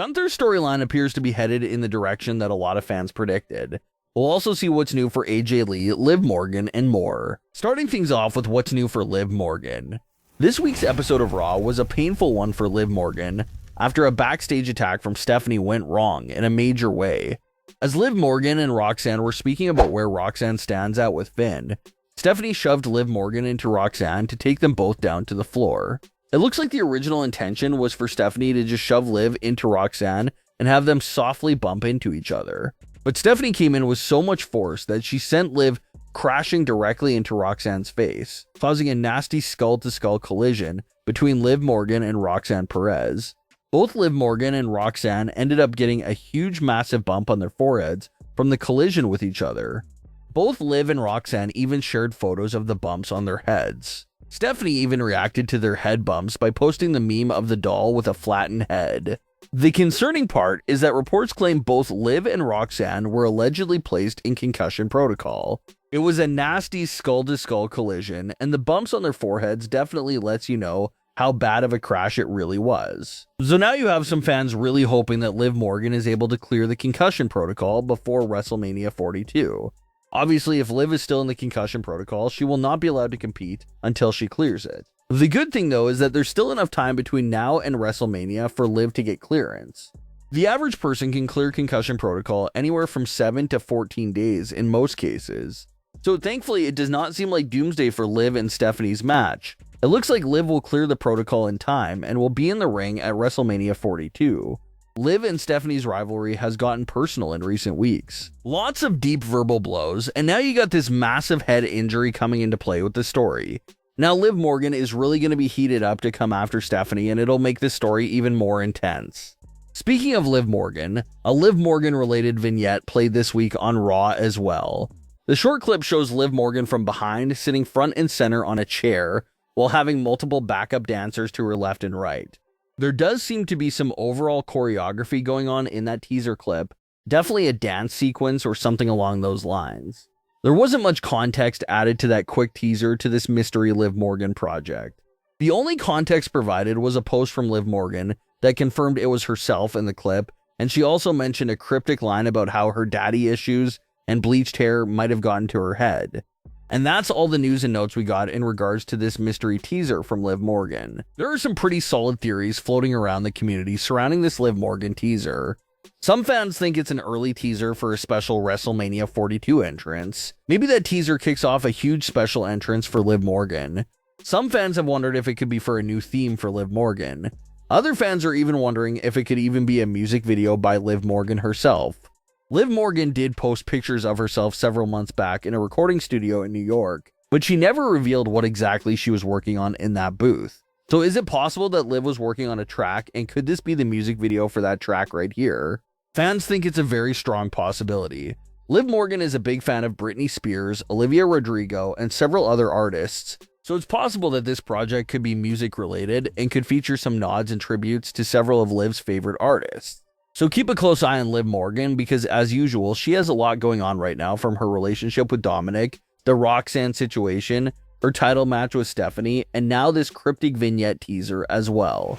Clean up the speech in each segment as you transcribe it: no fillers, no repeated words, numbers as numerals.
Gunther's storyline appears to be headed in the direction that a lot of fans predicted. We'll also see what's new for AJ Lee, Liv Morgan, and more. Starting things off with what's new for Liv Morgan. This week's episode of Raw was a painful one for Liv Morgan after a backstage attack from Stephanie went wrong in a major way. As Liv Morgan and Roxanne were speaking about where Roxanne stands at with Finn, Stephanie shoved Liv Morgan into Roxanne to take them both down to the floor. It looks like the original intention was for Stephanie to just shove Liv into Roxanne and have them softly bump into each other. But Stephanie came in with so much force that she sent Liv crashing directly into Roxanne's face, causing a nasty skull-to-skull collision between Liv Morgan and Roxanne Perez. Both Liv Morgan and Roxanne ended up getting a huge massive bump on their foreheads from the collision with each other. Both Liv and Roxanne even shared photos of the bumps on their heads. Stephanie even reacted to their head bumps by posting the meme of the doll with a flattened head. The concerning part is that reports claim both Liv and Roxanne were allegedly placed in concussion protocol. It was a nasty skull-to-skull collision, and the bumps on their foreheads definitely lets you know how bad of a crash it really was. So now you have some fans really hoping that Liv Morgan is able to clear the concussion protocol before WrestleMania 42. Obviously, if Liv is still in the concussion protocol, she will not be allowed to compete until she clears it. The good thing though is that there's still enough time between now and WrestleMania for Liv to get clearance. The average person can clear concussion protocol anywhere from 7 to 14 days in most cases. So thankfully, it does not seem like doomsday for Liv and Stephanie's match. It looks like Liv will clear the protocol in time and will be in the ring at WrestleMania 42. Liv and Stephanie's rivalry has gotten personal in recent weeks. Lots of deep verbal blows, and now you got this massive head injury coming into play with the story. Now Liv Morgan is really going to be heated up to come after Stephanie, and it'll make this story even more intense. Speaking of Liv Morgan, a Liv Morgan related vignette played this week on Raw as well. The short clip shows Liv Morgan from behind, sitting front and center on a chair, while having multiple backup dancers to her left and right. There does seem to be some overall choreography going on in that teaser clip, definitely a dance sequence or something along those lines. There wasn't much context added to that quick teaser to this mystery Liv Morgan project. The only context provided was a post from Liv Morgan that confirmed it was herself in the clip, and she also mentioned a cryptic line about how her daddy issues and bleached hair might have gotten to her head. And that's all the news and notes we got in regards to this mystery teaser from Liv Morgan. There are some pretty solid theories floating around the community surrounding this Liv Morgan teaser. Some fans think it's an early teaser for a special WrestleMania 42 entrance. Maybe that teaser kicks off a huge special entrance for Liv Morgan. Some fans have wondered if it could be for a new theme for Liv Morgan. Other fans are even wondering if it could even be a music video by Liv Morgan herself. Liv Morgan did post pictures of herself several months back in a recording studio in New York, but she never revealed what exactly she was working on in that booth. So is it possible that Liv was working on a track, and could this be the music video for that track right here? Fans think it's a very strong possibility. Liv Morgan is a big fan of Britney Spears, Olivia Rodrigo, and several other artists, so it's possible that this project could be music related and could feature some nods and tributes to several of Liv's favorite artists. So keep a close eye on Liv Morgan, because as usual, she has a lot going on right now, from her relationship with Dominic, the Roxanne situation, her title match with Stephanie, and now this cryptic vignette teaser as well.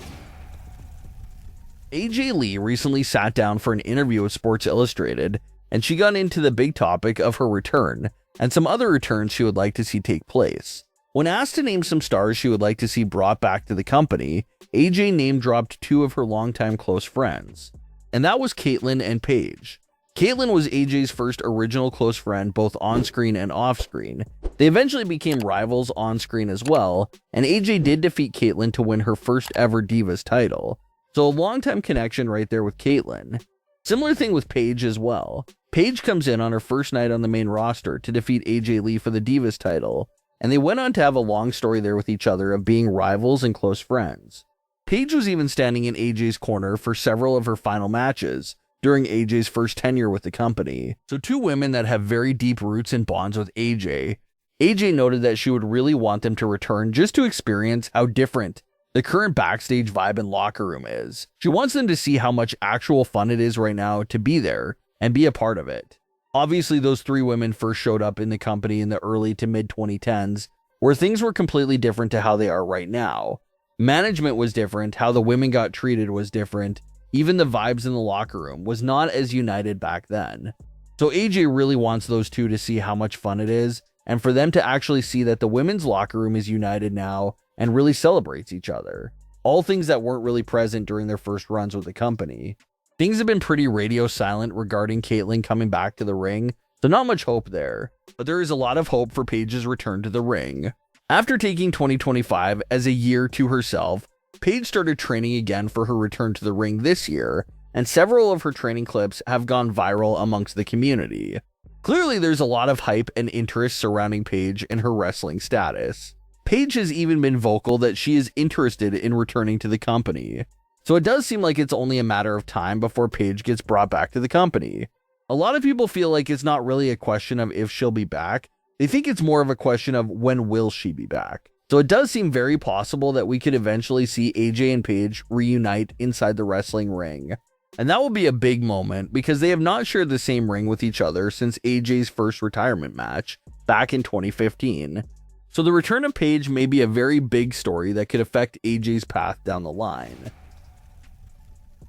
AJ Lee recently sat down for an interview with Sports Illustrated, and she got into the big topic of her return, and some other returns she would like to see take place. When asked to name some stars she would like to see brought back to the company, AJ name-dropped two of her longtime close friends, and that was Caitlyn and Paige. Caitlyn was AJ's first original close friend both on-screen and off-screen. They eventually became rivals on-screen as well, and AJ did defeat Caitlyn to win her first ever Divas title. So a long-time connection right there with Caitlyn. Similar thing with Paige as well. Paige comes in on her first night on the main roster to defeat AJ Lee for the Divas title, and they went on to have a long story there with each other of being rivals and close friends. Paige was even standing in AJ's corner for several of her final matches during AJ's first tenure with the company. So two women that have very deep roots and bonds with AJ. AJ noted that she would really want them to return just to experience how different the current backstage vibe and locker room is. She wants them to see how much actual fun it is right now to be there and be a part of it. Obviously, those three women first showed up in the company in the early to mid 2010s, where things were completely different to how they are right now. Management was different, how the women got treated was different, even the vibes in the locker room was not as united back then. So AJ really wants those two to see how much fun it is, and for them to actually see that the women's locker room is united now and really celebrates each other. All things that weren't really present during their first runs with the company. Things have been pretty radio silent regarding Kaitlyn coming back to the ring, so not much hope there. But there is a lot of hope for Paige's return to the ring. After taking 2025 as a year to herself, Paige started training again for her return to the ring this year, and several of her training clips have gone viral amongst the community. Clearly, there's a lot of hype and interest surrounding Paige and her wrestling status. Paige has even been vocal that she is interested in returning to the company. So it does seem like it's only a matter of time before Paige gets brought back to the company. A lot of people feel like it's not really a question of if she'll be back. They think it's more of a question of when will she be back. So it does seem very possible that we could eventually see AJ and Paige reunite inside the wrestling ring. And that will be a big moment because they have not shared the same ring with each other since AJ's first retirement match back in 2015. So the return of Paige may be a very big story that could affect AJ's path down the line.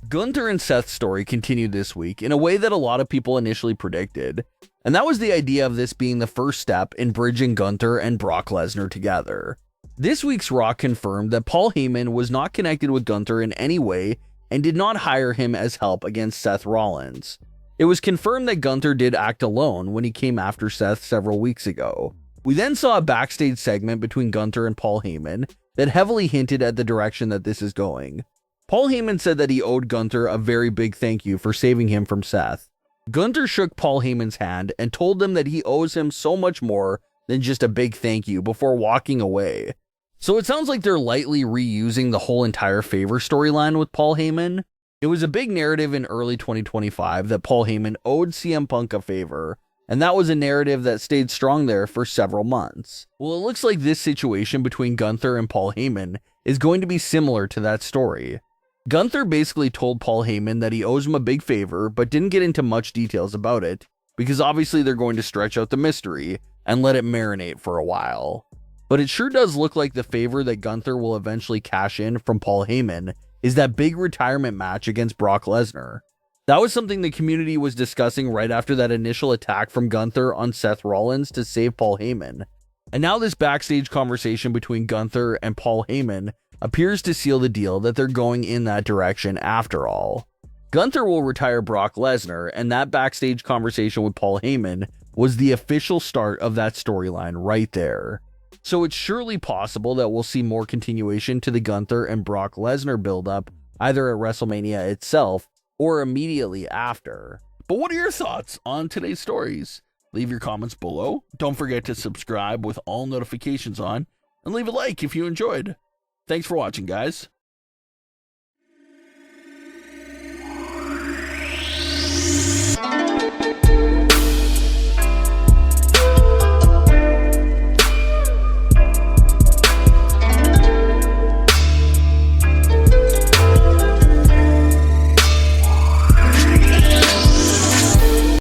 Gunther and Seth's story continued this week in a way that a lot of people initially predicted, and that was the idea of this being the first step in bridging Gunther and Brock Lesnar together. This week's Raw confirmed that Paul Heyman was not connected with Gunther in any way and did not hire him as help against Seth Rollins. It was confirmed that Gunther did act alone when he came after Seth several weeks ago. We then saw a backstage segment between Gunther and Paul Heyman that heavily hinted at the direction that this is going. Paul Heyman said that he owed Gunther a very big thank you for saving him from Seth. Gunther shook Paul Heyman's hand and told him that he owes him so much more than just a big thank you before walking away. So it sounds like they're lightly reusing the whole entire favor storyline with Paul Heyman. It was a big narrative in early 2025 that Paul Heyman owed CM Punk a favor, and that was a narrative that stayed strong there for several months. Well, it looks like this situation between Gunther and Paul Heyman is going to be similar to that story. Gunther basically told Paul Heyman that he owes him a big favor, but didn't get into much details about it, because obviously they're going to stretch out the mystery and let it marinate for a while. But it sure does look like the favor that Gunther will eventually cash in from Paul Heyman is that big retirement match against Brock Lesnar. That was something the community was discussing right after that initial attack from Gunther on Seth Rollins to save Paul Heyman. And now this backstage conversation between Gunther and Paul Heyman appears to seal the deal that they're going in that direction after all. Gunther will retire Brock Lesnar, and that backstage conversation with Paul Heyman was the official start of that storyline right there. So it's surely possible that we'll see more continuation to the Gunther and Brock Lesnar build-up, either at WrestleMania itself or immediately after. But what are your thoughts on today's stories? Leave your comments below. Don't forget to subscribe with all notifications on, and leave a like if you enjoyed. Thanks for watching, guys.